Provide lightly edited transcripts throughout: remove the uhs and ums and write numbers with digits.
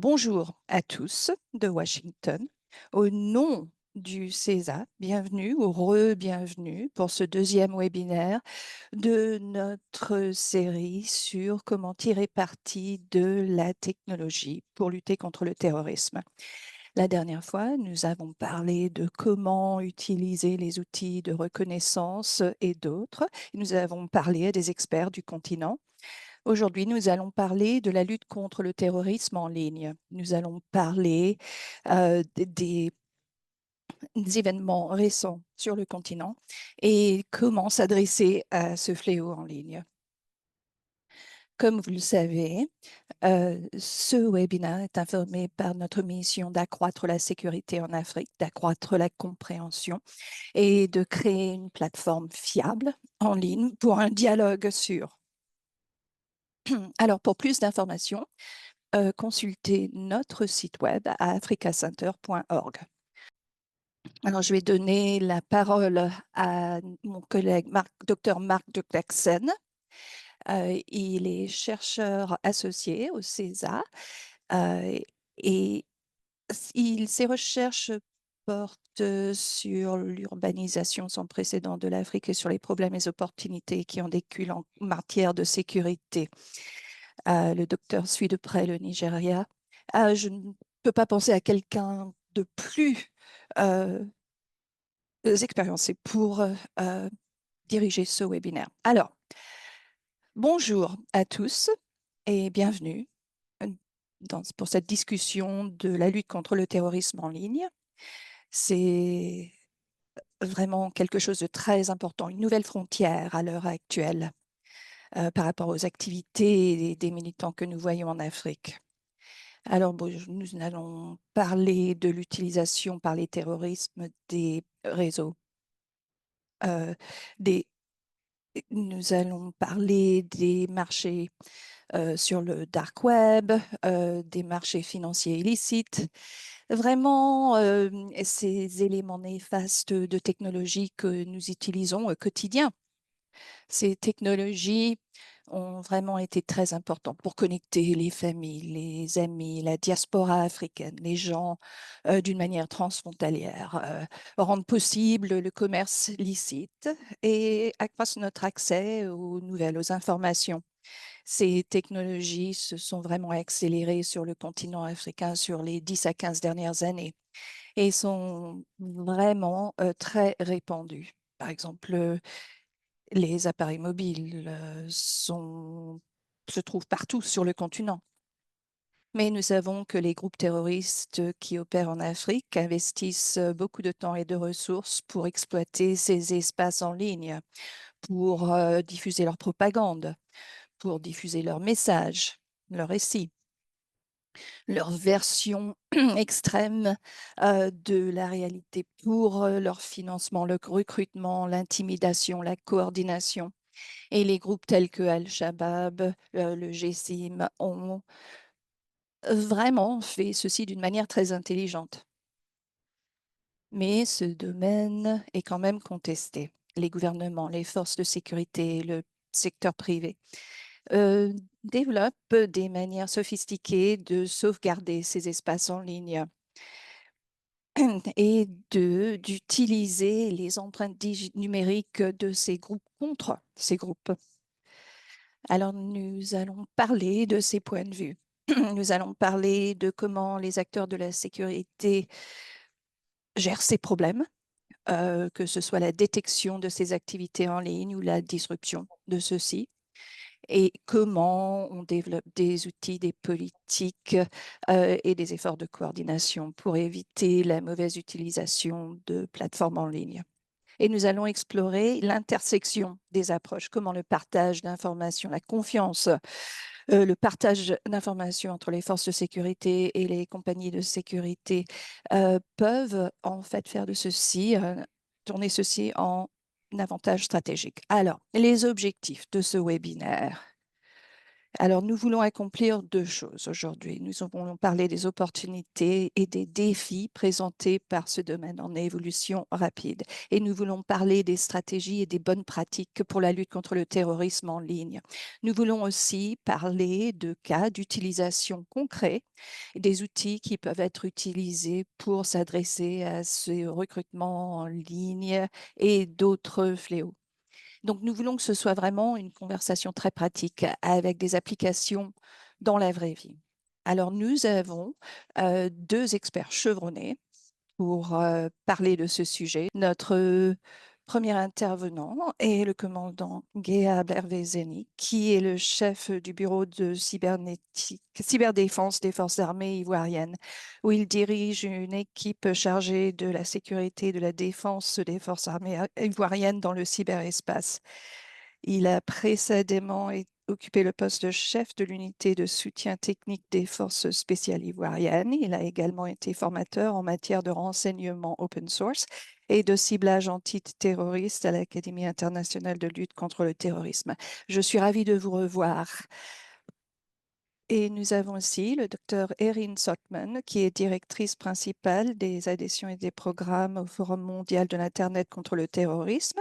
Bonjour à tous de Washington. Au nom du CESA, bienvenue ou re-bienvenue pour ce deuxième webinaire de notre série sur comment tirer parti de la technologie pour lutter contre le terrorisme. La dernière fois, nous avons parlé de comment utiliser les outils de reconnaissance et d'autres. Nous avons parlé à des experts du continent. Aujourd'hui, nous allons parler de la lutte contre le terrorisme en ligne. Nous allons parler des événements récents sur le continent et comment s'adresser à ce fléau en ligne. Comme vous le savez, ce webinaire est informé par notre mission d'accroître la sécurité en Afrique, d'accroître la compréhension et de créer une plateforme fiable en ligne pour un dialogue sûr. Alors, pour plus d'informations, consultez notre site web à africacenter.org. Alors, je vais donner la parole à mon collègue Dr. Marc de Klaxen. Il est chercheur associé au CESA et ses recherches portent sur l'urbanisation sans précédent de l'Afrique et sur les problèmes et les opportunités qui en découlent en matière de sécurité. Le docteur suit de près le Nigeria. Je ne peux pas penser à quelqu'un de plus expériencé pour diriger ce webinaire. Alors, bonjour à tous et bienvenue pour cette discussion de la lutte contre le terrorisme en ligne. C'est vraiment quelque chose de très important, une nouvelle frontière à l'heure actuelle par rapport aux activités des militants que nous voyons en Afrique. Alors, nous allons parler de l'utilisation par les terroristes des réseaux. Nous allons parler des marchés sur le dark web, des marchés financiers illicites, vraiment ces éléments néfastes de technologie que nous utilisons au quotidien. Ces technologies ont vraiment été très importantes pour connecter les familles, les amis, la diaspora africaine, les gens d'une manière transfrontalière, rendre possible le commerce licite et accroître notre accès aux nouvelles, aux informations. Ces technologies se sont vraiment accélérées sur le continent africain sur les 10 à 15 dernières années et sont vraiment très répandues. Par exemple, les appareils mobiles se trouvent partout sur le continent. Mais nous savons que les groupes terroristes qui opèrent en Afrique investissent beaucoup de temps et de ressources pour exploiter ces espaces en ligne, pour diffuser leur propagande, pour diffuser leurs messages, leurs récits, leur version extrême de la réalité pour leur financement, le recrutement, l'intimidation, la coordination. Et les groupes tels que Al-Shabaab, le GSIM ont vraiment fait ceci d'une manière très intelligente. Mais ce domaine est quand même contesté. Les gouvernements, les forces de sécurité, le secteur privé développent des manières sophistiquées de sauvegarder ces espaces en ligne et d'utiliser les empreintes numériques de ces groupes contre ces groupes. Alors, nous allons parler de ces points de vue. Nous allons parler de comment les acteurs de la sécurité gèrent ces problèmes, que ce soit la détection de ces activités en ligne ou la disruption de ceux-ci, et comment on développe des outils, des politiques et des efforts de coordination pour éviter la mauvaise utilisation de plateformes en ligne. Et nous allons explorer l'intersection des approches, comment le partage d'informations, la confiance, le partage d'informations entre les forces de sécurité et les compagnies de sécurité peuvent en fait faire de ceci, tourner ceci en avantage stratégique. Alors, les objectifs de ce webinaire. Alors, nous voulons accomplir deux choses aujourd'hui. Nous voulons parler des opportunités et des défis présentés par ce domaine en évolution rapide. Et nous voulons parler des stratégies et des bonnes pratiques pour la lutte contre le terrorisme en ligne. Nous voulons aussi parler de cas d'utilisation concrets, des outils qui peuvent être utilisés pour s'adresser à ce recrutement en ligne et d'autres fléaux. Donc, nous voulons que ce soit vraiment une conversation très pratique avec des applications dans la vraie vie. Alors, nous avons deux experts chevronnés pour parler de ce sujet. Notre premier intervenant est le commandant Gea Bervezeni, qui est le chef du bureau de cyberdéfense des forces armées ivoiriennes, où il dirige une équipe chargée de la sécurité et de la défense des forces armées ivoiriennes dans le cyberespace. Il a précédemment occupé le poste de chef de l'unité de soutien technique des forces spéciales ivoiriennes. Il a également été formateur en matière de renseignement open source et de ciblage antiterroriste à l'Académie internationale de lutte contre le terrorisme. Je suis ravie de vous revoir. Et nous avons aussi le docteur Erin Sotman, qui est directrice principale des adhésions et des programmes au Forum mondial de l'Internet contre le terrorisme.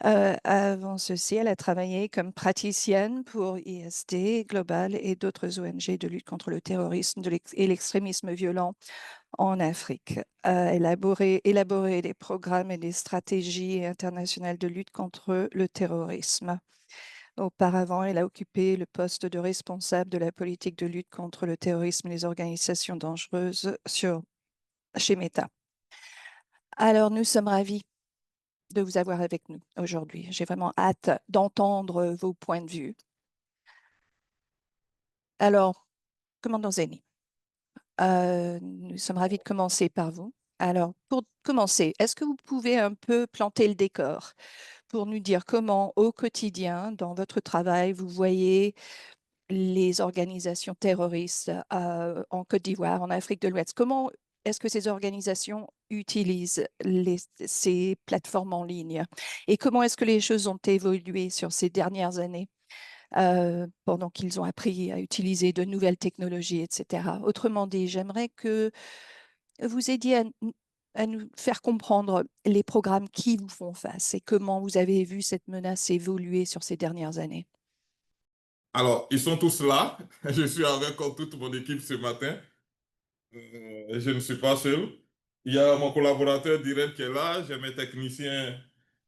Avant ceci, elle a travaillé comme praticienne pour ISD Global et d'autres ONG de lutte contre le terrorisme et l'extrémisme violent en Afrique. Élaboré des programmes et des stratégies internationales de lutte contre le terrorisme. Auparavant, elle a occupé le poste de responsable de la politique de lutte contre le terrorisme et les organisations dangereuses chez Meta. Alors, nous sommes ravis de vous avoir avec nous aujourd'hui. J'ai vraiment hâte d'entendre vos points de vue. Alors, commandant Zeni, nous sommes ravis de commencer par vous. Alors, pour commencer, est-ce que vous pouvez un peu planter le décor pour nous dire comment, au quotidien, dans votre travail, vous voyez les organisations terroristes en Côte d'Ivoire, en Afrique de l'Ouest? Comment est-ce que ces organisations utilisent ces plateformes en ligne? Et comment est-ce que les choses ont évolué sur ces dernières années pendant qu'ils ont appris à utiliser de nouvelles technologies, etc. Autrement dit, j'aimerais que vous aidiez à nous faire comprendre les programmes qui vous font face et comment vous avez vu cette menace évoluer sur ces dernières années. Alors, ils sont tous là. Je suis avec toute mon équipe ce matin. Je ne suis pas seul. Il y a mon collaborateur direct qui est là. J'ai mes techniciens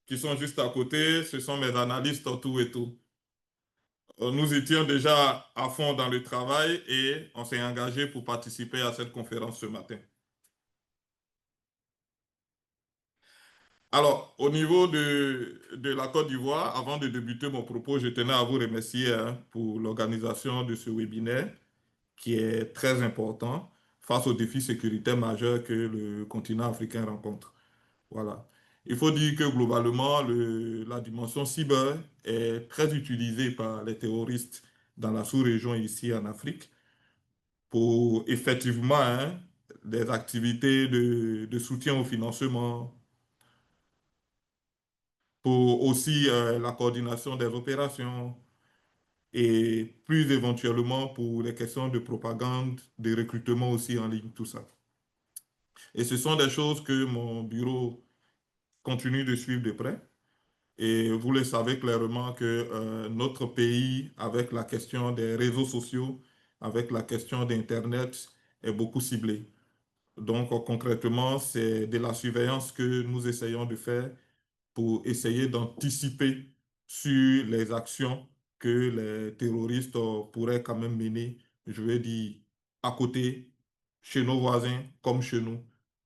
qui sont juste à côté. Ce sont mes analystes, tout et tout. Nous étions déjà à fond dans le travail et on s'est engagé pour participer à cette conférence ce matin. Alors, au niveau de la Côte d'Ivoire, avant de débuter mon propos, je tenais à vous remercier pour l'organisation de ce webinaire qui est très important face aux défis sécuritaires majeurs que le continent africain rencontre. Voilà. Il faut dire que globalement, la dimension cyber est très utilisée par les terroristes dans la sous-région ici en Afrique pour effectivement des activités de soutien au financement, pour aussi la coordination des opérations et plus éventuellement pour les questions de propagande, de recrutement aussi en ligne, tout ça. Et ce sont des choses que mon bureau continue de suivre de près. Et vous le savez clairement que notre pays, avec la question des réseaux sociaux, avec la question d'Internet, est beaucoup ciblé. Donc concrètement, c'est de la surveillance que nous essayons de faire pour essayer d'anticiper sur les actions que les terroristes pourraient quand même mener, je vais dire, à côté, chez nos voisins comme chez nous,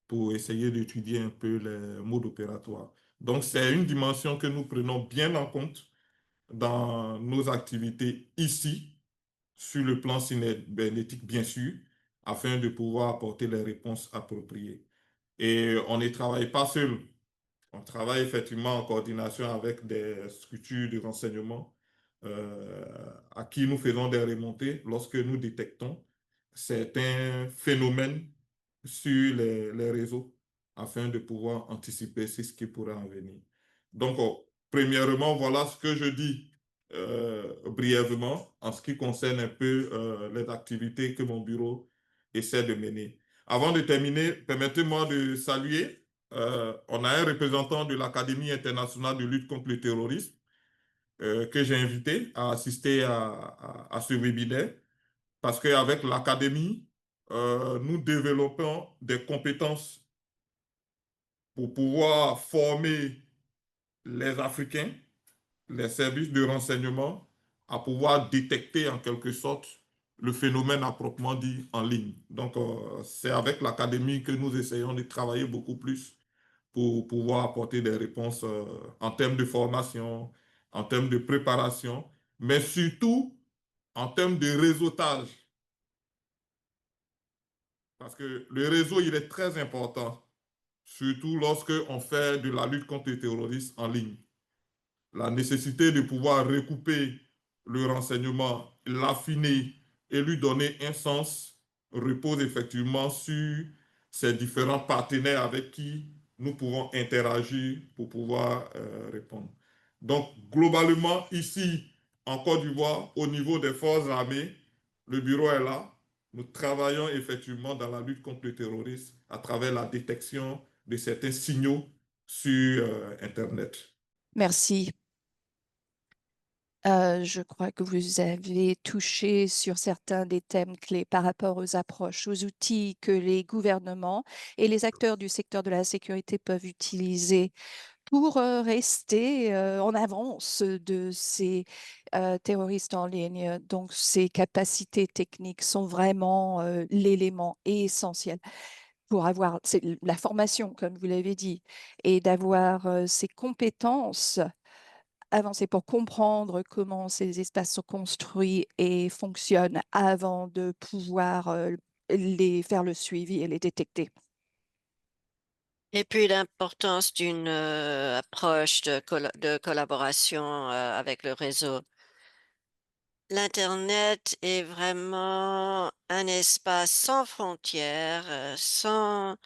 pour essayer d'étudier un peu les modes opératoires. Donc, c'est une dimension que nous prenons bien en compte dans nos activités ici, sur le plan cybernétique, bien sûr, afin de pouvoir apporter les réponses appropriées. Et on ne travaille pas seul. On travaille effectivement en coordination avec des structures de renseignement à qui nous faisons des remontées lorsque nous détectons certains phénomènes sur les réseaux afin de pouvoir anticiper ce qui pourrait en venir. Donc, premièrement, voilà ce que je dis brièvement en ce qui concerne un peu les activités que mon bureau essaie de mener. Avant de terminer, permettez-moi de saluer, on a un représentant de l'Académie internationale de lutte contre le terrorisme que j'ai invité à assister à ce webinaire parce qu'avec l'Académie, nous développons des compétences pour pouvoir former les Africains, les services de renseignement, à pouvoir détecter en quelque sorte le phénomène à proprement dit en ligne. Donc, c'est avec l'académie que nous essayons de travailler beaucoup plus pour pouvoir apporter des réponses en termes de formation, en termes de préparation, mais surtout en termes de réseautage. Parce que le réseau, il est très important, surtout lorsque on fait de la lutte contre le terrorisme en ligne. La nécessité de pouvoir recouper le renseignement, l'affiner et lui donner un sens repose effectivement sur ces différents partenaires avec qui nous pouvons interagir pour pouvoir répondre. Donc, globalement, ici, en Côte d'Ivoire, au niveau des forces armées, le bureau est là. Nous travaillons effectivement dans la lutte contre le terrorisme à travers la détection de certains signaux sur Internet. Merci. Je crois que vous avez touché sur certains des thèmes clés par rapport aux approches, aux outils que les gouvernements et les acteurs du secteur de la sécurité peuvent utiliser pour rester en avance de ces terroristes en ligne. Donc, ces capacités techniques sont vraiment l'élément essentiel pour avoir la formation, comme vous l'avez dit, et d'avoir ces compétences avancer pour comprendre comment ces espaces sont construits et fonctionnent avant de pouvoir les faire le suivi et les détecter. Et puis l'importance d'une approche de collaboration avec le réseau. L'Internet est vraiment un espace sans frontières, sans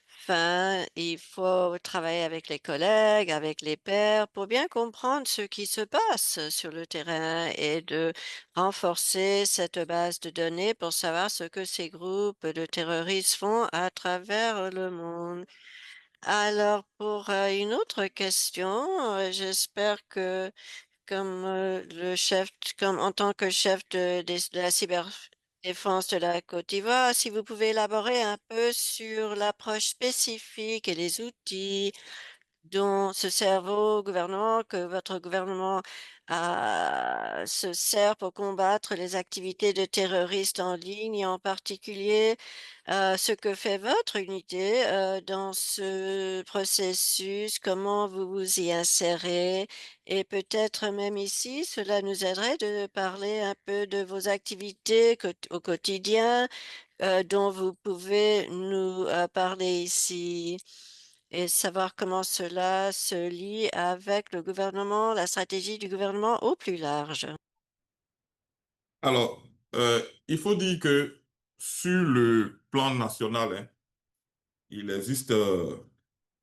fin. Il faut travailler avec les collègues, avec les pairs, pour bien comprendre ce qui se passe sur le terrain et de renforcer cette base de données pour savoir ce que ces groupes de terroristes font à travers le monde. Alors, pour une autre question, j'espère que comme comme en tant que chef de la cyberdéfense de la Côte d'Ivoire, si vous pouvez élaborer un peu sur l'approche spécifique et les outils dont se sert vos gouvernements, que votre gouvernement se sert pour combattre les activités de terroristes en ligne et en particulier ce que fait votre unité dans ce processus, comment vous vous y insérez et peut-être même ici, cela nous aiderait de parler un peu de vos activités au quotidien dont vous pouvez nous parler ici et savoir comment cela se lie avec le gouvernement, la stratégie du gouvernement au plus large. Alors, il faut dire que sur le plan national, hein, il existe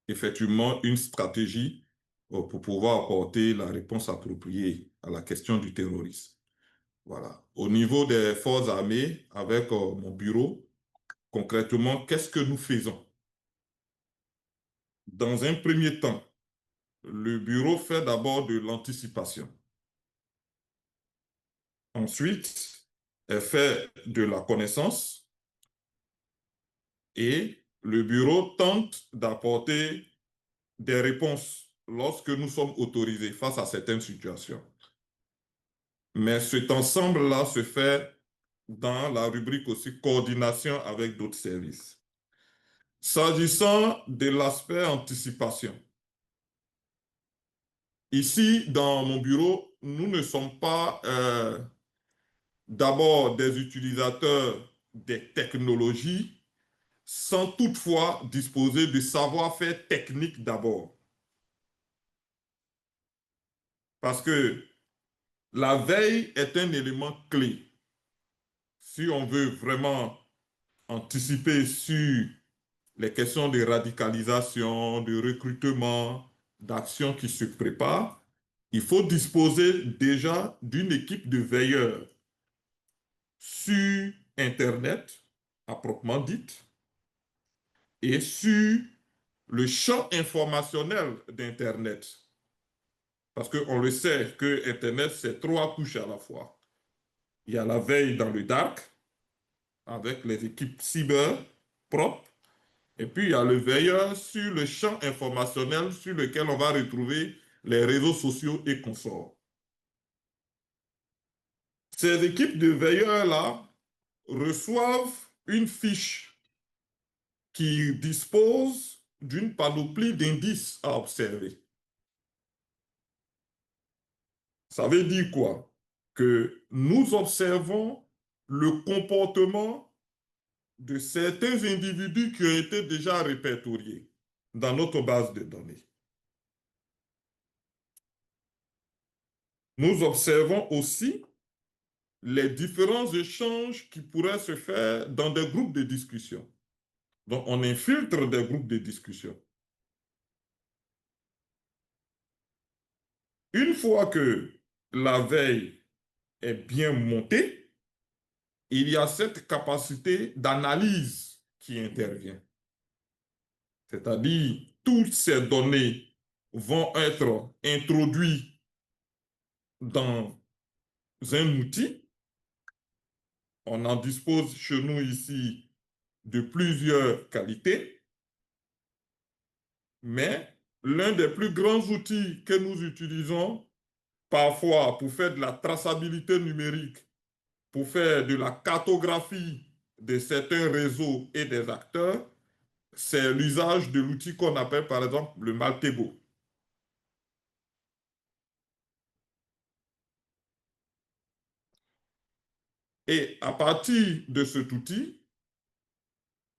effectivement une stratégie pour pouvoir apporter la réponse appropriée à la question du terrorisme. Voilà. Au niveau des forces armées, avec mon bureau, concrètement, qu'est-ce que nous faisons? Dans un premier temps, le bureau fait d'abord de l'anticipation. Ensuite, elle fait de la connaissance et le bureau tente d'apporter des réponses lorsque nous sommes autorisés face à certaines situations. Mais cet ensemble-là se fait dans la rubrique aussi coordination avec d'autres services. S'agissant de l'aspect anticipation, ici dans mon bureau, nous ne sommes pas d'abord des utilisateurs des technologies sans toutefois disposer de savoir-faire technique d'abord. Parce que la veille est un élément clé. Si on veut vraiment anticiper sur les questions de radicalisation, de recrutement, d'actions qui se préparent, il faut disposer déjà d'une équipe de veilleurs sur Internet, à proprement dite, et sur le champ informationnel d'Internet. Parce qu'on le sait que Internet, c'est trois couches à la fois. Il y a la veille dans le dark, avec les équipes cyber propres, et puis il y a le veilleur sur le champ informationnel sur lequel on va retrouver les réseaux sociaux et consorts. Ces équipes de veilleurs-là reçoivent une fiche qui dispose d'une panoplie d'indices à observer. Ça veut dire quoi? Que nous observons le comportement de certains individus qui ont été déjà répertoriés dans notre base de données. Nous observons aussi les différents échanges qui pourraient se faire dans des groupes de discussion. Donc, on infiltre des groupes de discussion. Une fois que la veille est bien montée, il y a cette capacité d'analyse qui intervient. C'est-à-dire, toutes ces données vont être introduites dans un outil. On en dispose chez nous ici de plusieurs qualités, mais l'un des plus grands outils que nous utilisons parfois pour faire de la traçabilité numérique, pour faire de la cartographie de certains réseaux et des acteurs, c'est l'usage de l'outil qu'on appelle par exemple le Maltego. Et à partir de cet outil,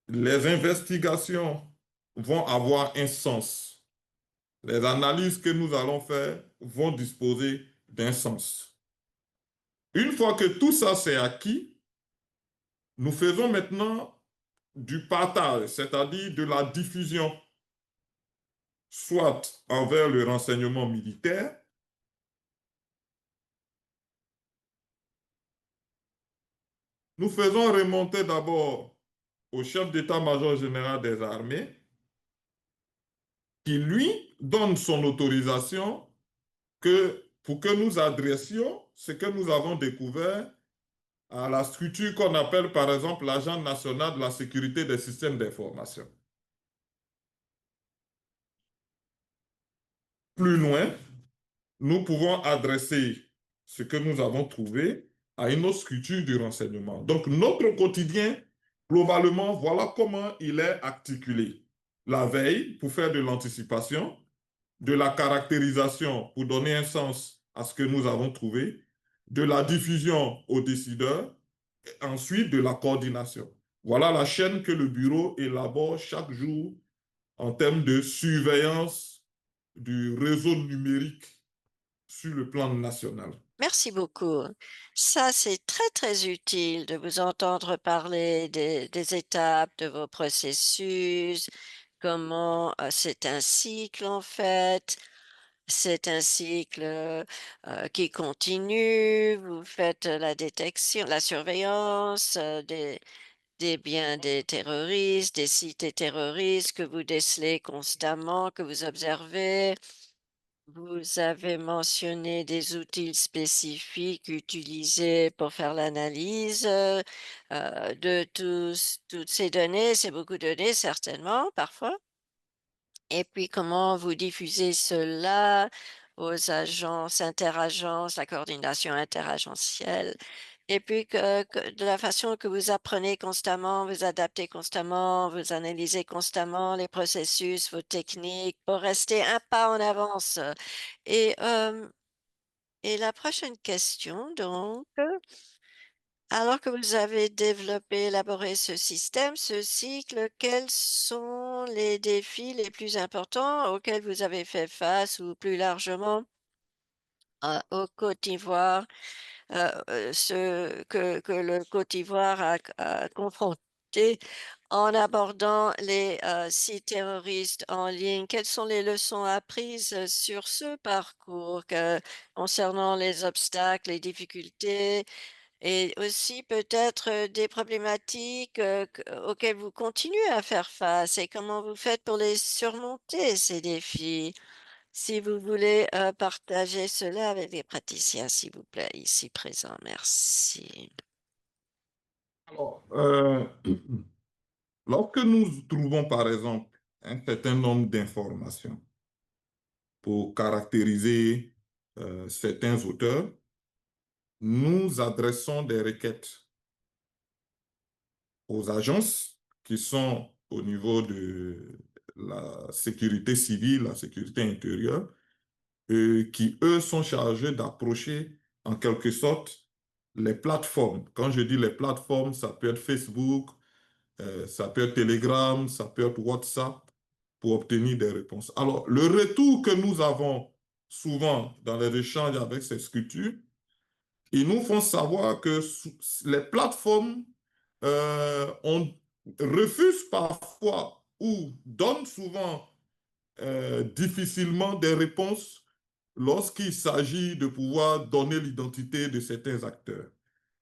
les investigations vont avoir un sens. Les analyses que nous allons faire vont disposer d'un sens. Une fois que tout ça c'est acquis, nous faisons maintenant du partage, c'est-à-dire de la diffusion, soit envers le renseignement militaire, nous faisons remonter d'abord au chef d'état-major général des armées, qui lui donne son autorisation pour que nous adressions ce que nous avons découvert à la structure qu'on appelle par exemple l'Agence nationale de la sécurité des systèmes d'information. Plus loin, nous pouvons adresser ce que nous avons trouvé à une autre structure du renseignement. Donc notre quotidien, globalement, voilà comment il est articulé. La veille pour faire de l'anticipation, de la caractérisation pour donner un sens à ce que nous avons trouvé, de la diffusion aux décideurs, et ensuite de la coordination. Voilà la chaîne que le bureau élabore chaque jour en termes de surveillance du réseau numérique sur le plan national. Merci beaucoup. Ça, c'est très, très utile de vous entendre parler des étapes de vos processus, comment c'est un cycle en fait. C'est un cycle qui continue. Vous faites la détection, la surveillance des biens des terroristes, des sites des terroristes que vous décelez constamment, que vous observez. Vous avez mentionné des outils spécifiques utilisés pour faire l'analyse de toutes ces données. C'est beaucoup de données, certainement, parfois. Et puis, comment vous diffusez cela aux agences, interagences, la coordination interagentielle. Et puis, de la façon que vous apprenez constamment, vous adaptez constamment, vous analysez constamment les processus, vos techniques pour rester un pas en avance. Et, euh, et la prochaine question, donc, alors que vous avez développé, élaboré ce système, ce cycle, quels sont les défis les plus importants auxquels vous avez fait face ou plus largement au Côte d'Ivoire, ce que le Côte d'Ivoire a confronté en abordant les sites terroristes en ligne, quelles sont les leçons apprises sur ce parcours concernant les obstacles, les difficultés et aussi peut-être des problématiques auxquelles vous continuez à faire face et comment vous faites pour les surmonter, ces défis? Si vous voulez partager cela avec les praticiens, s'il vous plaît, ici présents. Merci. Alors, lorsque nous trouvons, par exemple, un certain nombre d'informations pour caractériser certains auteurs, nous adressons des requêtes aux agences qui sont au niveau de la sécurité civile, la sécurité intérieure, qui, eux, sont chargés d'approcher, en quelque sorte, les plateformes. Quand je dis les plateformes, ça peut être Facebook, ça peut être Telegram, ça peut être WhatsApp, pour obtenir des réponses. Alors, le retour que nous avons souvent dans les échanges avec ces structures, ils nous font savoir que les plateformes refusent parfois ou donnent souvent difficilement des réponses lorsqu'il s'agit de pouvoir donner l'identité de certains acteurs.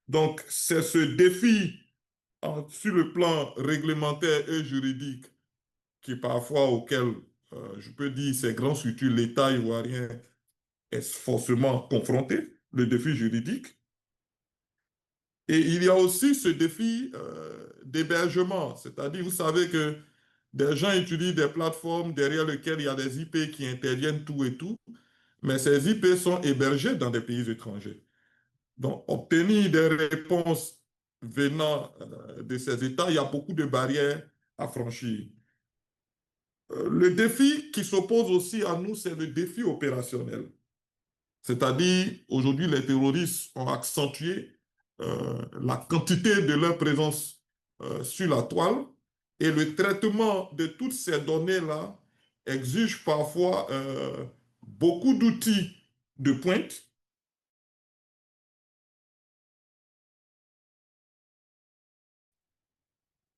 Donc, c'est ce défi sur le plan réglementaire et juridique qui parfois auquel, je peux dire, ces grands structures, l'État ivoirien est forcément confronté, le défi juridique. Et il y a aussi ce défi d'hébergement, c'est-à-dire, vous savez que des gens utilisent des plateformes derrière lesquelles il y a des IP qui interviennent tout et tout, mais ces IP sont hébergés dans des pays étrangers. Donc, obtenir des réponses venant de ces États, il y a beaucoup de barrières à franchir. Le défi qui s'oppose aussi à nous, c'est le défi opérationnel. C'est-à-dire, aujourd'hui, les terroristes ont accentué la quantité de leur présence sur la toile et le traitement de toutes ces données-là exige parfois beaucoup d'outils de pointe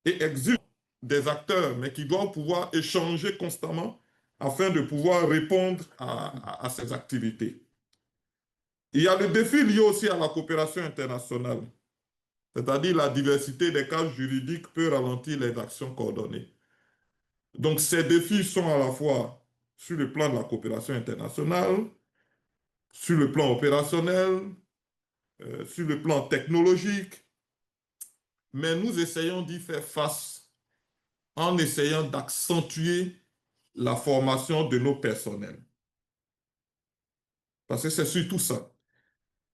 et exige des acteurs, mais qui doivent pouvoir échanger constamment afin de pouvoir répondre à ces activités. Il y a le défi lié aussi à la coopération internationale, c'est-à-dire la diversité des cadres juridiques peut ralentir les actions coordonnées. Donc ces défis sont à la fois sur le plan de la coopération internationale, sur le plan opérationnel, sur le plan technologique, mais nous essayons d'y faire face en essayant d'accentuer la formation de nos personnels. Parce que c'est surtout ça.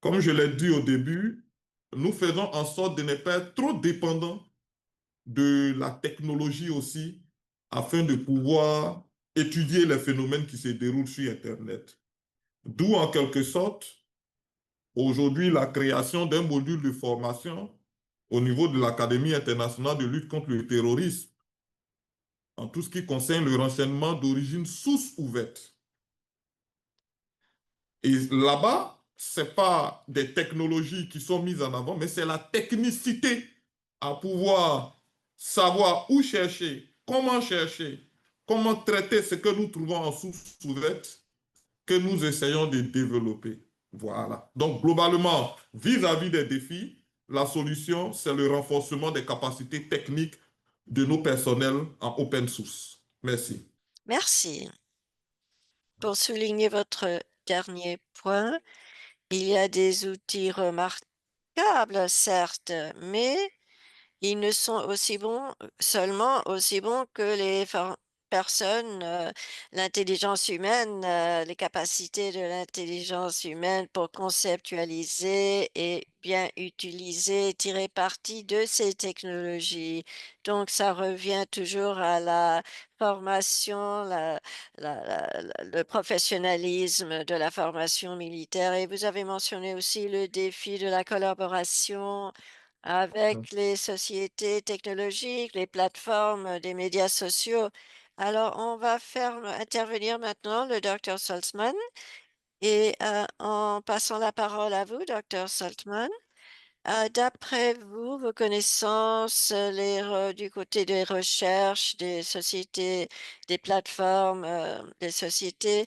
Comme je l'ai dit au début, nous faisons en sorte de ne pas être trop dépendants de la technologie aussi, afin de pouvoir étudier les phénomènes qui se déroulent sur Internet. D'où, en quelque sorte, aujourd'hui, la création d'un module de formation au niveau de l'Académie internationale de lutte contre le terrorisme, en tout ce qui concerne le renseignement d'origine source ouverte. Et là-bas, ce n'est pas des technologies qui sont mises en avant, mais c'est la technicité à pouvoir savoir où chercher, comment traiter ce que nous trouvons en source ouverte que nous essayons de développer. Voilà. Donc, globalement, vis-à-vis des défis, la solution, c'est le renforcement des capacités techniques de nos personnels en open source. Merci. Merci. Pour souligner votre dernier point, il y a des outils remarquables, certes, mais ils ne sont aussi bons, seulement aussi bons que les personnes, l'intelligence humaine, les capacités de l'intelligence humaine pour conceptualiser et bien utiliser, tirer parti de ces technologies. Donc, ça revient toujours à la formation, le professionnalisme de la formation militaire. Et vous avez mentionné aussi le défi de la collaboration avec les sociétés technologiques, les plateformes des médias sociaux. Alors, on va faire intervenir maintenant le docteur Saltzman et en passant la parole à vous, docteur Saltzman, D'après vous, vos connaissances, du côté des recherches, des sociétés, des plateformes, des sociétés,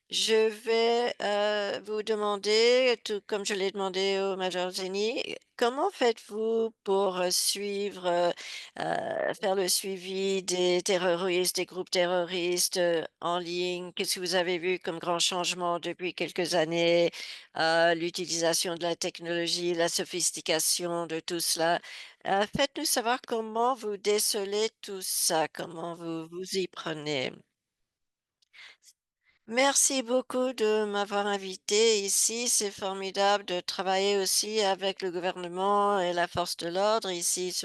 je vais vous demander, tout comme je l'ai demandé au Major Zeni, comment faites-vous pour suivre, faire le suivi des terroristes, des groupes terroristes en ligne? Qu'est-ce que vous avez vu comme grand changement depuis quelques années? L'utilisation de la technologie, la sophistication de tout cela. Faites-nous savoir comment vous décelez tout ça, comment vous vous y prenez. Merci beaucoup de m'avoir invité ici. C'est formidable de travailler aussi avec le gouvernement et la force de l'ordre ici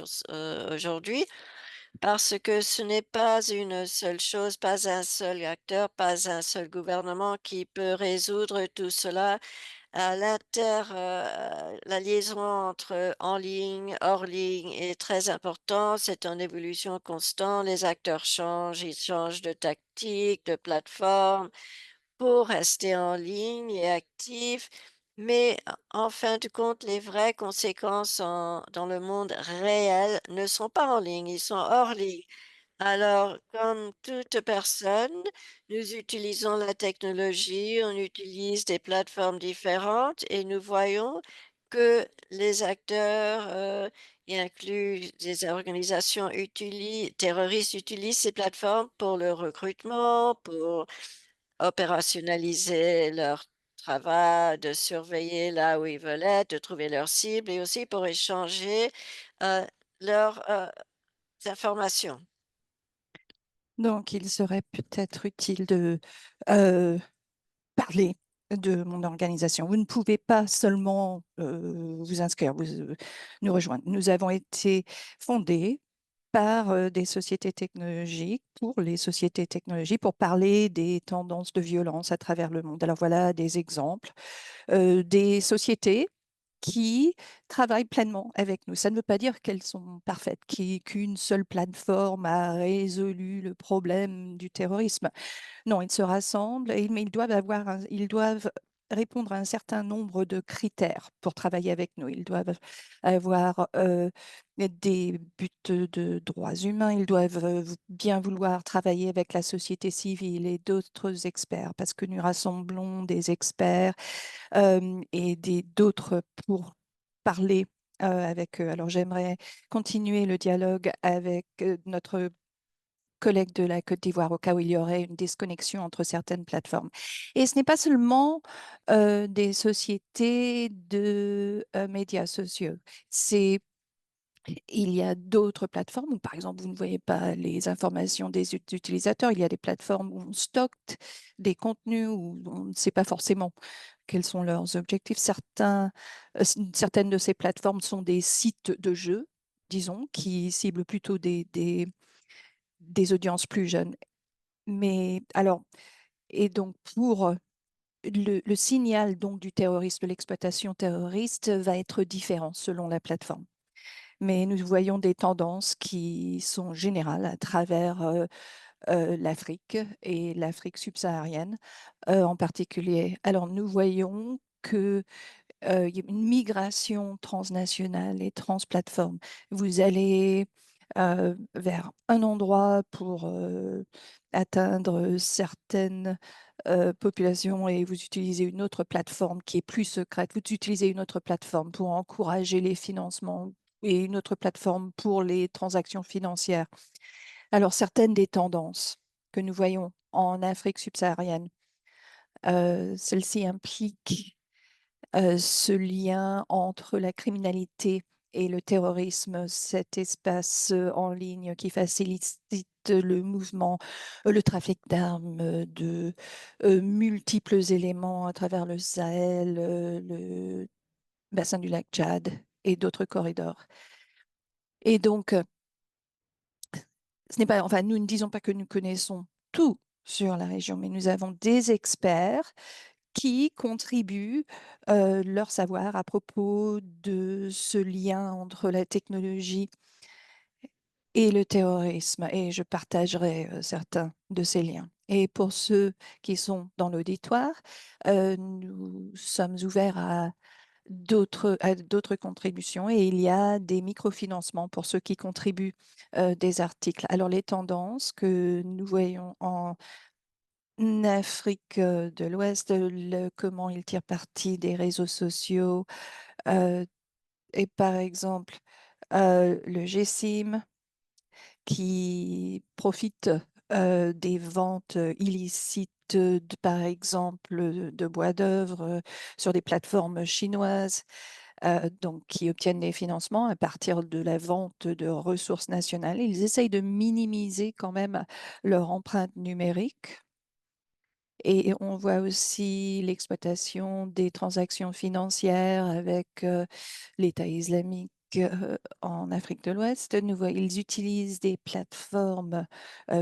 aujourd'hui, parce que ce n'est pas une seule chose, pas un seul acteur, pas un seul gouvernement qui peut résoudre tout cela. La liaison entre en ligne, hors ligne est très importante. C'est en évolution constante. Les acteurs changent, ils changent de tactique, de plateforme pour rester en ligne et actif, mais en fin de compte, les vraies conséquences dans le monde réel ne sont pas en ligne, ils sont hors ligne. Alors, comme toute personne, nous utilisons la technologie, on utilise des plateformes différentes et nous voyons que les acteurs, y inclus des organisations terroristes, utilisent ces plateformes pour le recrutement, pour opérationnaliser leur travail, de surveiller là où ils veulent être, de trouver leurs cibles et aussi pour échanger, heu, leurs, informations. Donc, il serait peut-être utile de parler de mon organisation. Vous ne pouvez pas seulement vous inscrire, nous rejoindre. Nous avons été fondés par des sociétés technologiques, pour les sociétés technologiques, pour parler des tendances de violence à travers le monde. Alors voilà des exemples, des sociétés qui travaillent pleinement avec nous. Ça ne veut pas dire qu'elles sont parfaites, qu'une seule plateforme a résolu le problème du terrorisme. Non, ils se rassemblent, mais ils doivent répondre à un certain nombre de critères pour travailler avec nous. Ils doivent avoir des buts de droits humains, ils doivent bien vouloir travailler avec la société civile et d'autres experts, parce que nous rassemblons des experts et d'autres pour parler avec eux. Alors j'aimerais continuer le dialogue avec notre collègues de la Côte d'Ivoire au cas où il y aurait une disconnexion entre certaines plateformes. Et ce n'est pas seulement des sociétés de médias sociaux. Il y a d'autres plateformes où, par exemple, vous ne voyez pas les informations des utilisateurs. Il y a des plateformes où on stocke des contenus où on ne sait pas forcément quels sont leurs objectifs. Certaines de ces plateformes sont des sites de jeux, disons, qui ciblent plutôt des audiences plus jeunes. Mais alors, et donc pour le signal donc du terrorisme, de l'exploitation terroriste va être différent selon la plateforme. Mais nous voyons des tendances qui sont générales à travers l'Afrique et l'Afrique subsaharienne en particulier. Alors nous voyons que il y a une migration transnationale et transplateforme. Vous allez vers un endroit pour atteindre certaines populations et vous utilisez une autre plateforme qui est plus secrète. Vous utilisez une autre plateforme pour encourager les financements et une autre plateforme pour les transactions financières. Alors, certaines des tendances que nous voyons en Afrique subsaharienne, celles-ci impliquent ce lien entre la criminalité et le terrorisme, cet espace en ligne qui facilite le mouvement, le trafic d'armes, de multiples éléments à travers le Sahel, le bassin du lac Tchad et d'autres corridors. Et donc, ce n'est pas, enfin, nous ne disons pas que nous connaissons tout sur la région, mais nous avons des experts qui contribuent leur savoir à propos de ce lien entre la technologie et le terrorisme. Et je partagerai certains de ces liens. Et pour ceux qui sont dans l'auditoire, nous sommes ouverts à à d'autres contributions et il y a des microfinancements pour ceux qui contribuent des articles. Alors, les tendances que nous voyons en Afrique de l'Ouest, comment ils tirent parti des réseaux sociaux et par exemple le GSIM qui profite des ventes illicites, par exemple, de bois d'œuvre sur des plateformes chinoises, donc qui obtiennent des financements à partir de la vente de ressources nationales. Ils essayent de minimiser quand même leur empreinte numérique. Et on voit aussi l'exploitation des transactions financières avec l'État islamique en Afrique de l'Ouest. Ils utilisent des plateformes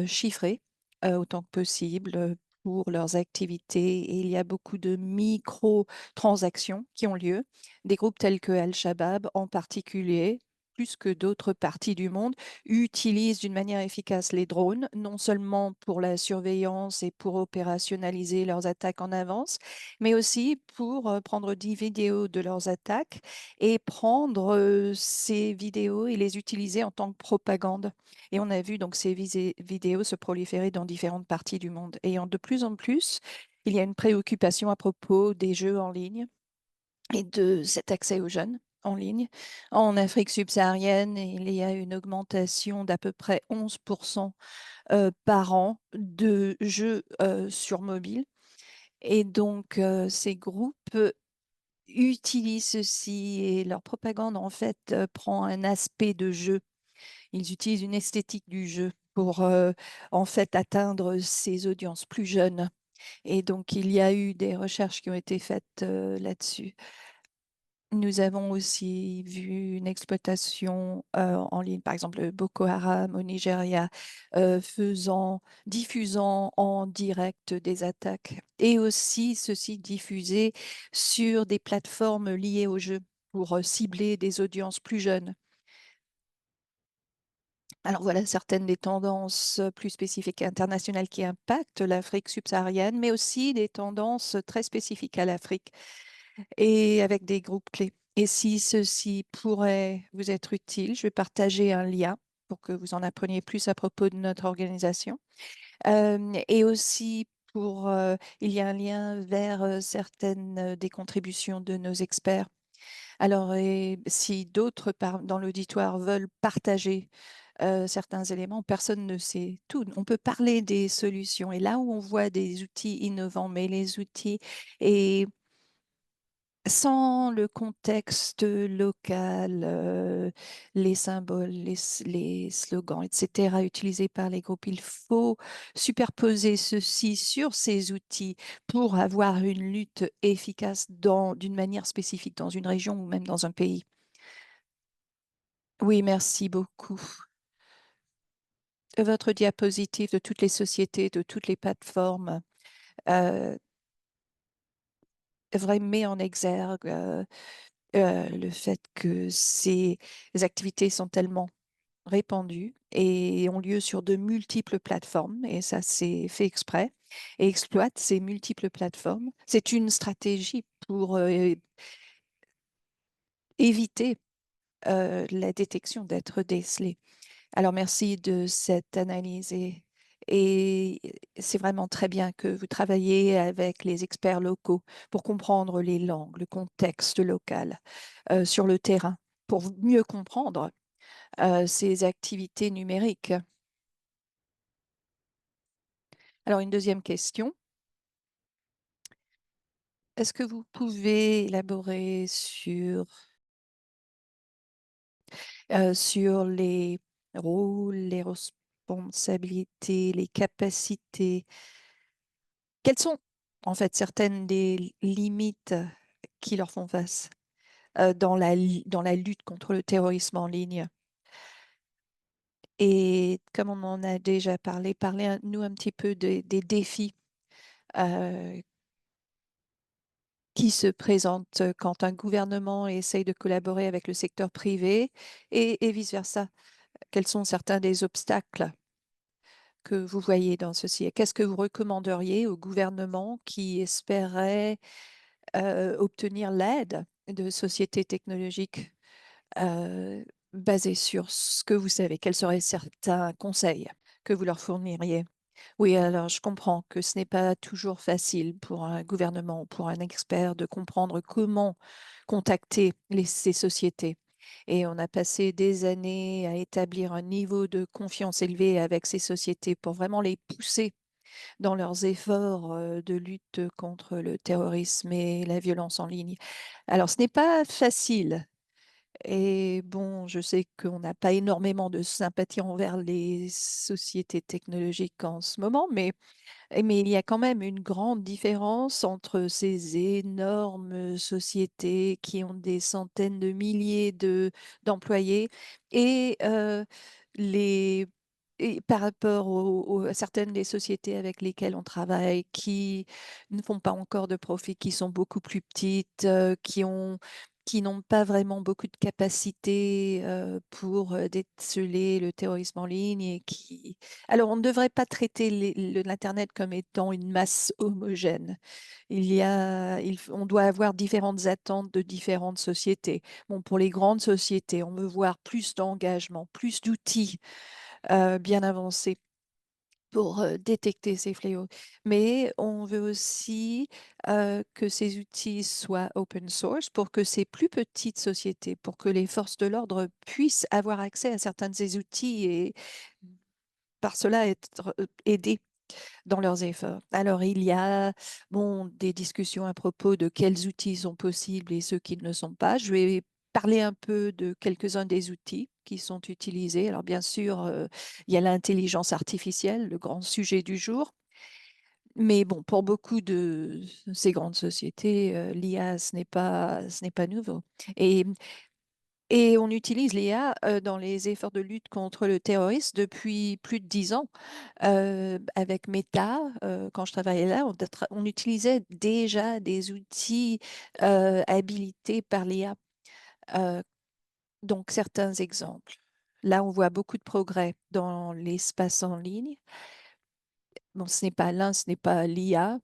chiffrées autant que possible pour leurs activités. Et il y a beaucoup de micro-transactions qui ont lieu. Des groupes tels que Al-Shabaab en particulier, plus que d'autres parties du monde, utilisent d'une manière efficace les drones, non seulement pour la surveillance et pour opérationnaliser leurs attaques en avance, mais aussi pour prendre des vidéos de leurs attaques et prendre ces vidéos et les utiliser en tant que propagande. Et on a vu donc ces vidéos se proliférer dans différentes parties du monde. Et de plus en plus, il y a une préoccupation à propos des jeux en ligne et de cet accès aux jeunes en ligne. En Afrique subsaharienne, il y a une augmentation d'à peu près 11% par an de jeux sur mobile. Et donc, ces groupes utilisent ceci et leur propagande, en fait, prend un aspect de jeu. Ils utilisent une esthétique du jeu pour, en fait, atteindre ces audiences plus jeunes. Et donc, il y a eu des recherches qui ont été faites là-dessus. Nous avons aussi vu une exploitation en ligne, par exemple Boko Haram au Nigeria, diffusant en direct des attaques et aussi ceci diffusé sur des plateformes liées au jeu pour cibler des audiences plus jeunes. Alors voilà certaines des tendances plus spécifiques et internationales qui impactent l'Afrique subsaharienne, mais aussi des tendances très spécifiques à l'Afrique et avec des groupes clés. Et si ceci pourrait vous être utile, je vais partager un lien pour que vous en appreniez plus à propos de notre organisation. Et aussi il y a un lien vers certaines des contributions de nos experts. Alors, si d'autres dans l'auditoire veulent partager certains éléments, personne ne sait tout. On peut parler des solutions et là où on voit des outils innovants, mais les outils et sans le contexte local, les symboles, les slogans, etc., utilisés par les groupes, il faut superposer ceci sur ces outils pour avoir une lutte efficace d'une manière spécifique dans une région ou même dans un pays. Oui, merci beaucoup. Votre diapositive de toutes les sociétés, de toutes les plateformes, vraiment met en exergue le fait que ces activités sont tellement répandues et ont lieu sur de multiples plateformes, et ça c'est fait exprès, et exploite ces multiples plateformes. C'est une stratégie pour éviter la détection d'être décelé. Alors merci de cette analyse et c'est vraiment très bien que vous travaillez avec les experts locaux pour comprendre les langues, le contexte local sur le terrain, pour mieux comprendre ces activités numériques. Alors, une deuxième question. Est-ce que vous pouvez élaborer sur les rôles, les responsabilités, les capacités? Quelles sont en fait certaines des limites qui leur font face dans la lutte contre le terrorisme en ligne? Et comme on en a déjà parlé, parlez-nous un petit peu des défis qui se présentent quand un gouvernement essaye de collaborer avec le secteur privé et vice-versa. Quels sont certains des obstacles que vous voyez dans ceci? Et qu'est-ce que vous recommanderiez au gouvernement qui espérait obtenir l'aide de sociétés technologiques basées sur ce que vous savez? Quels seraient certains conseils que vous leur fourniriez? Oui, alors je comprends que ce n'est pas toujours facile pour un gouvernement ou pour un expert de comprendre comment contacter ces sociétés. Et on a passé des années à établir un niveau de confiance élevé avec ces sociétés pour vraiment les pousser dans leurs efforts de lutte contre le terrorisme et la violence en ligne. Alors, ce n'est pas facile. Et bon, je sais qu'on n'a pas énormément de sympathie envers les sociétés technologiques en ce moment, mais il y a quand même une grande différence entre ces énormes sociétés qui ont des centaines de milliers d'employés et les et par rapport à certaines des sociétés avec lesquelles on travaille qui ne font pas encore de profit, qui sont beaucoup plus petites, qui n'ont pas vraiment beaucoup de capacité pour déceler le terrorisme en ligne et qui, alors, on ne devrait pas traiter l'Internet comme étant une masse homogène. On doit avoir différentes attentes de différentes sociétés. Bon, pour les grandes sociétés, on veut voir plus d'engagement, plus d'outils bien avancés pour détecter ces fléaux. Mais on veut aussi que ces outils soient open source pour que ces plus petites sociétés, pour que les forces de l'ordre puissent avoir accès à certains de ces outils et par cela être aidés dans leurs efforts. Alors, il y a bon, des discussions à propos de quels outils sont possibles et ceux qui ne le sont pas. Je vais parler un peu de quelques-uns des outils qui sont utilisés. Alors, bien sûr, il y a l'intelligence artificielle, le grand sujet du jour. Mais bon, pour beaucoup de ces grandes sociétés, l'IA, ce n'est pas nouveau. Et et on utilise l'IA dans les efforts de lutte contre le terrorisme depuis plus de 10 ans. Avec Meta, quand je travaillais là, on utilisait déjà des outils habilités par l'IA. Euh, donc, certains exemples. Là, on voit beaucoup de progrès dans l'espace en ligne. Bon, ce n'est pas l'un, ce n'est pas l'IA.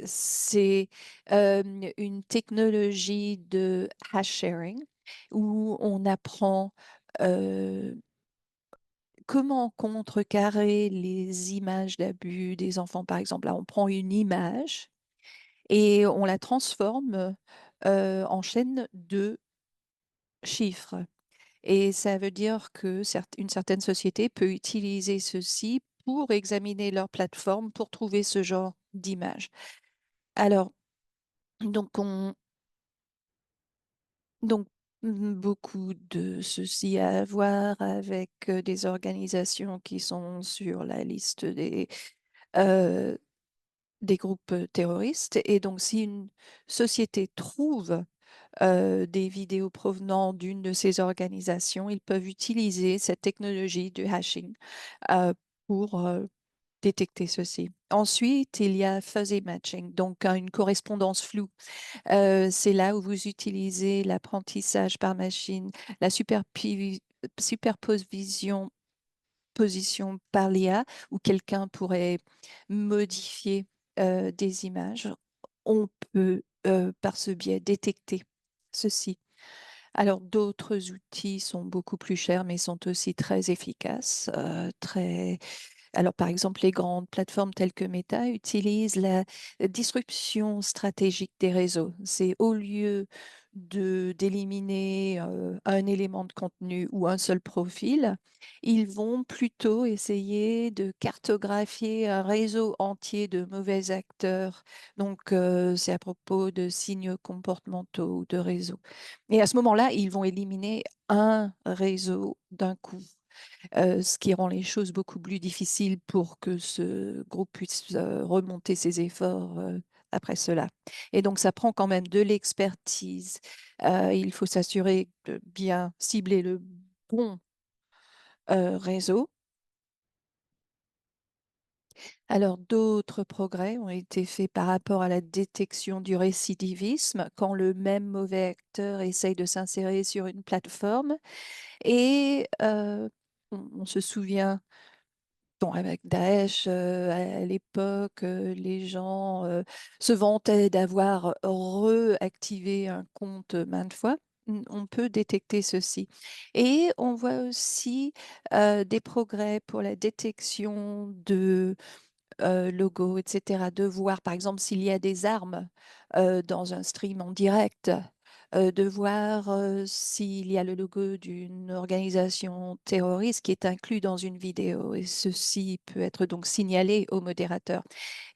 C'est une technologie de hash sharing où on apprend comment contrecarrer les images d'abus des enfants, par exemple. Là, on prend une image et on la transforme en chaîne de chiffres. Et ça veut dire que une certaine société peut utiliser ceci pour examiner leur plateforme pour trouver ce genre d'image. Alors, donc, donc, beaucoup de ceci à voir avec des organisations qui sont sur la liste euh, des groupes terroristes. Et donc, si une société trouve des vidéos provenant d'une de ces organisations, ils peuvent utiliser cette technologie du hashing pour détecter ceci. Ensuite, il y a fuzzy matching, donc une correspondance floue. C'est là où vous utilisez l'apprentissage par machine, la superposition position par l'IA, où quelqu'un pourrait modifier des images. On peut, par ce biais, détecter ceci. Alors, d'autres outils sont beaucoup plus chers, mais sont aussi très efficaces, alors, par exemple, les grandes plateformes telles que Meta utilisent la disruption stratégique des réseaux. C'est au lieu d'éliminer un élément de contenu ou un seul profil, ils vont plutôt essayer de cartographier un réseau entier de mauvais acteurs. Donc, c'est à propos de signaux comportementaux de réseau. Et à ce moment-là, ils vont éliminer un réseau d'un coup, ce qui rend les choses beaucoup plus difficiles pour que ce groupe puisse remonter ses efforts après cela. Et donc, ça prend quand même de l'expertise. Il faut s'assurer de bien cibler le bon réseau. Alors, d'autres progrès ont été faits par rapport à la détection du récidivisme quand le même mauvais acteur essaye de s'insérer sur une plateforme. Et on se souvient Bon, avec Daesh, à l'époque, les gens se vantaient d'avoir reactivé un compte maintes fois. On peut détecter ceci. Et on voit aussi des progrès pour la détection de logos, etc. De voir, par exemple, s'il y a des armes dans un stream en direct, de voir s'il y a le logo d'une organisation terroriste qui est inclus dans une vidéo. Et ceci peut être donc signalé au modérateur.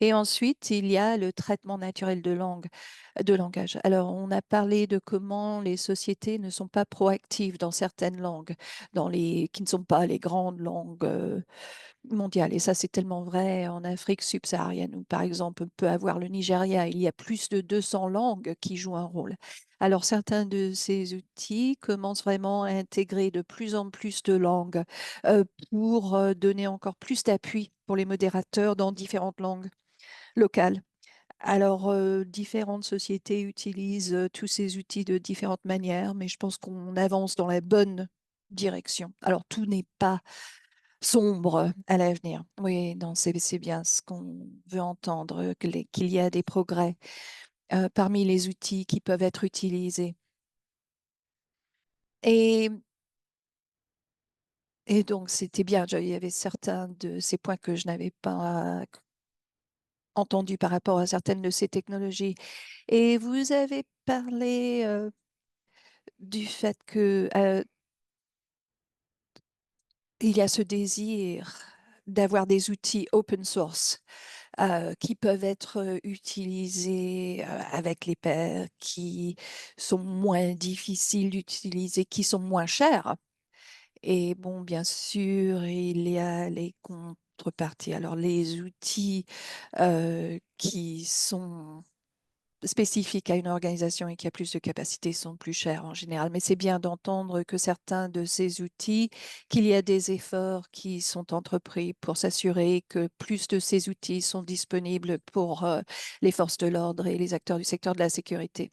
Et ensuite, il y a le traitement naturel de langage. Alors, on a parlé de comment les sociétés ne sont pas proactives dans certaines langues, qui ne sont pas les grandes langues mondiale. Et ça, c'est tellement vrai en Afrique subsaharienne, où par exemple, on peut avoir le Nigeria, il y a plus de 200 langues qui jouent un rôle. Alors, certains de ces outils commencent vraiment à intégrer de plus en plus de langues pour donner encore plus d'appui pour les modérateurs dans différentes langues locales. Alors, différentes sociétés utilisent tous ces outils de différentes manières, mais je pense qu'on avance dans la bonne direction. Alors, tout n'est pas sombre à l'avenir. Oui, non, c'est bien ce qu'on veut entendre, qu'il y a des progrès parmi les outils qui peuvent être utilisés. Et, et donc, c'était bien. Il y avait certains de ces points que je n'avais pas entendus par rapport à certaines de ces technologies. Et vous avez parlé du fait que il y a ce désir d'avoir des outils open source qui peuvent être utilisés avec les pairs, qui sont moins difficiles d'utiliser, qui sont moins chers. Et bon, bien sûr, il y a les contreparties. Alors, les outils qui sont spécifiques à une organisation et qui a plus de capacités sont plus chers en général. Mais c'est bien d'entendre que certains de ces outils, qu'il y a des efforts qui sont entrepris pour s'assurer que plus de ces outils sont disponibles pour les forces de l'ordre et les acteurs du secteur de la sécurité.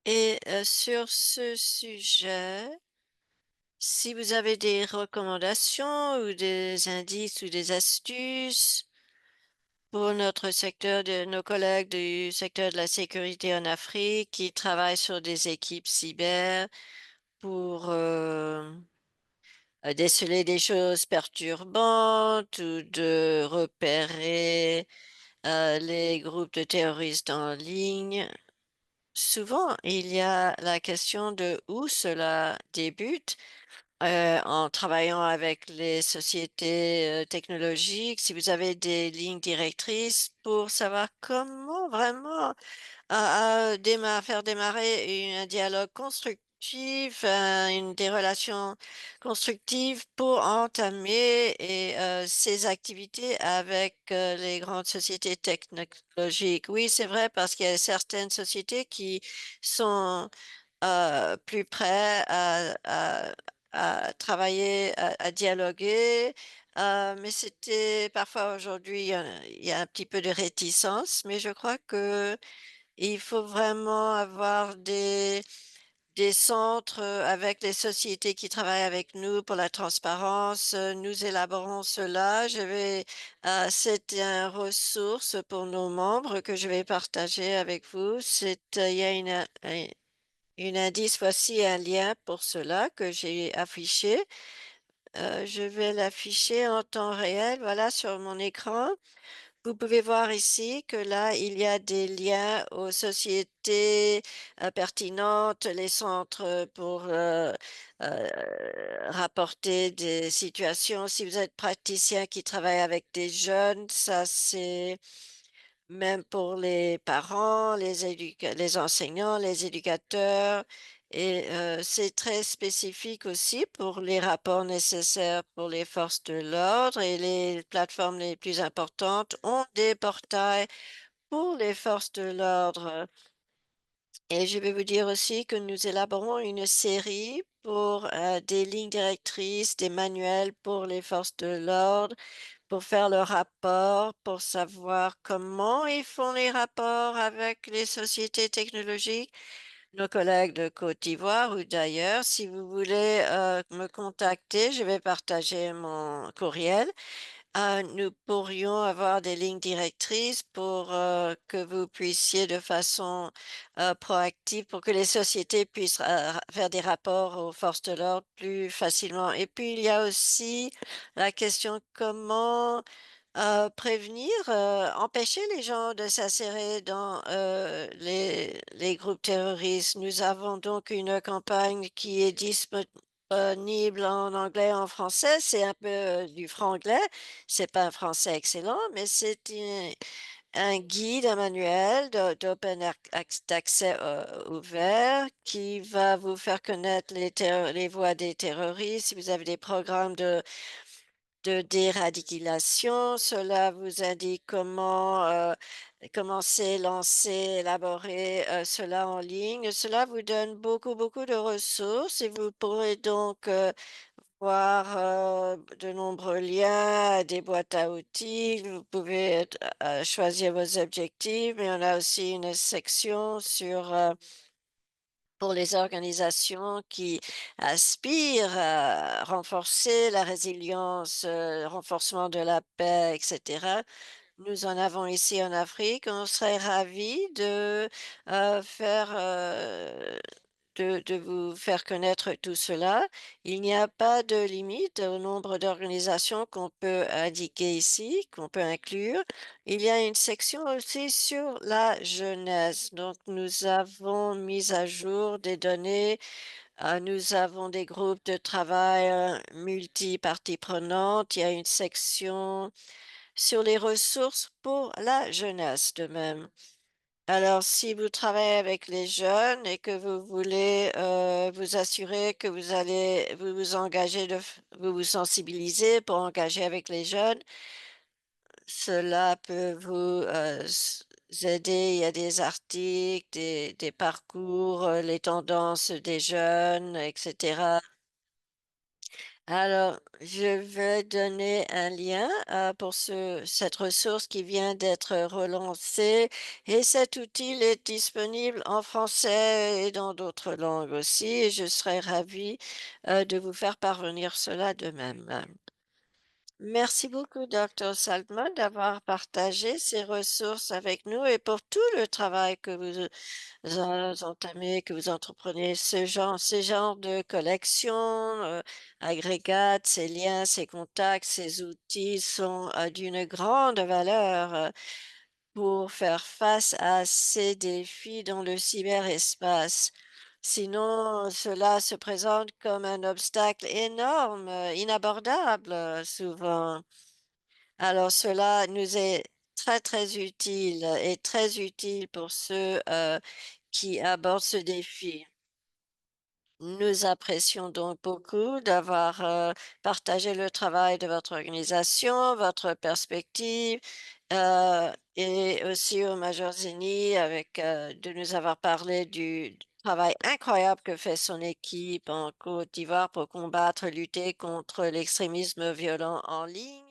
Et sur ce sujet, si vous avez des recommandations ou des indices ou des astuces pour notre secteur, de nos collègues du secteur de la sécurité en Afrique qui travaillent sur des équipes cyber pour déceler des choses perturbantes ou de repérer les groupes de terroristes en ligne. Souvent, il y a la question de où cela débute en travaillant avec les sociétés technologiques. Si vous avez des lignes directrices pour savoir comment vraiment faire démarrer un dialogue constructif, des relations constructives pour entamer ces activités avec les grandes sociétés technologiques. Oui, c'est vrai parce qu'il y a certaines sociétés qui sont plus prêts à travailler, à dialoguer, mais c'était parfois aujourd'hui, il y a un petit peu de réticence, mais je crois que il faut vraiment avoir des centres, avec les sociétés qui travaillent avec nous pour la transparence. Nous élaborons cela. C'est un ressource pour nos membres que je vais partager avec vous. Il y a une indice, voici un lien pour cela que j'ai affiché. Je vais l'afficher en temps réel, voilà, sur mon écran. Vous pouvez voir ici que là, il y a des liens aux sociétés pertinentes, les centres pour rapporter des situations. Si vous êtes praticien qui travaille avec des jeunes, ça c'est même pour les parents, les enseignants, les éducateurs. Et c'est très spécifique aussi pour les rapports nécessaires pour les forces de l'ordre et les plateformes les plus importantes ont des portails pour les forces de l'ordre. Et je vais vous dire aussi que nous élaborons une série pour des lignes directrices, des manuels pour les forces de l'ordre pour faire le rapport, pour savoir comment ils font les rapports avec les sociétés technologiques, nos collègues de Côte d'Ivoire ou d'ailleurs. Si vous voulez me contacter, je vais partager mon courriel. Nous pourrions avoir des lignes directrices pour que vous puissiez de façon proactive, pour que les sociétés puissent faire des rapports aux forces de l'ordre plus facilement. Et puis, il y a aussi la question comment prévenir, empêcher les gens de s'insérer dans les groupes terroristes. Nous avons donc une campagne qui est disponible en anglais, en français. C'est un peu du franglais. C'est pas un français excellent, mais c'est un guide, un manuel d'accès ouvert qui va vous faire connaître les voies des terroristes. Si vous avez des programmes de déradicalisation. Cela vous indique comment commencer, lancer, élaborer cela en ligne. Cela vous donne beaucoup, beaucoup de ressources et vous pourrez donc voir de nombreux liens, des boîtes à outils. Vous pouvez choisir vos objectifs, mais on a aussi une section sur pour les organisations qui aspirent à renforcer la résilience, renforcement de la paix, etc. Nous en avons ici en Afrique. On serait ravis de faire de vous faire connaître tout cela. Il n'y a pas de limite au nombre d'organisations qu'on peut indiquer ici, qu'on peut inclure. Il y a une section aussi sur la jeunesse. Donc, nous avons mis à jour des données. Nous avons des groupes de travail multi-parties prenantes. Il y a une section sur les ressources pour la jeunesse de même. Alors, si vous travaillez avec les jeunes et que vous voulez vous assurer que vous allez vous engager, vous vous sensibiliser pour engager avec les jeunes, cela peut vous aider. Il y a des articles, des parcours, les tendances des jeunes, etc. Alors, je vais donner un lien pour cette ressource qui vient d'être relancée et cet outil est disponible en français et dans d'autres langues aussi et je serai ravie de vous faire parvenir cela de même. Merci beaucoup, Dr. Saltman, d'avoir partagé ces ressources avec nous et pour tout le travail que vous entamez, que vous entreprenez, ces genres de collections, agrégates, ces liens, ces contacts, ces outils sont d'une grande valeur pour faire face à ces défis dans le cyberespace. Sinon, cela se présente comme un obstacle énorme, inabordable souvent. Alors cela nous est très, très utile et très utile pour ceux qui abordent ce défi. Nous apprécions donc beaucoup d'avoir partagé le travail de votre organisation, votre perspective, et aussi au Major Zini avec de nous avoir parlé du travail incroyable que fait son équipe en Côte d'Ivoire pour combattre, lutter contre l'extrémisme violent en ligne.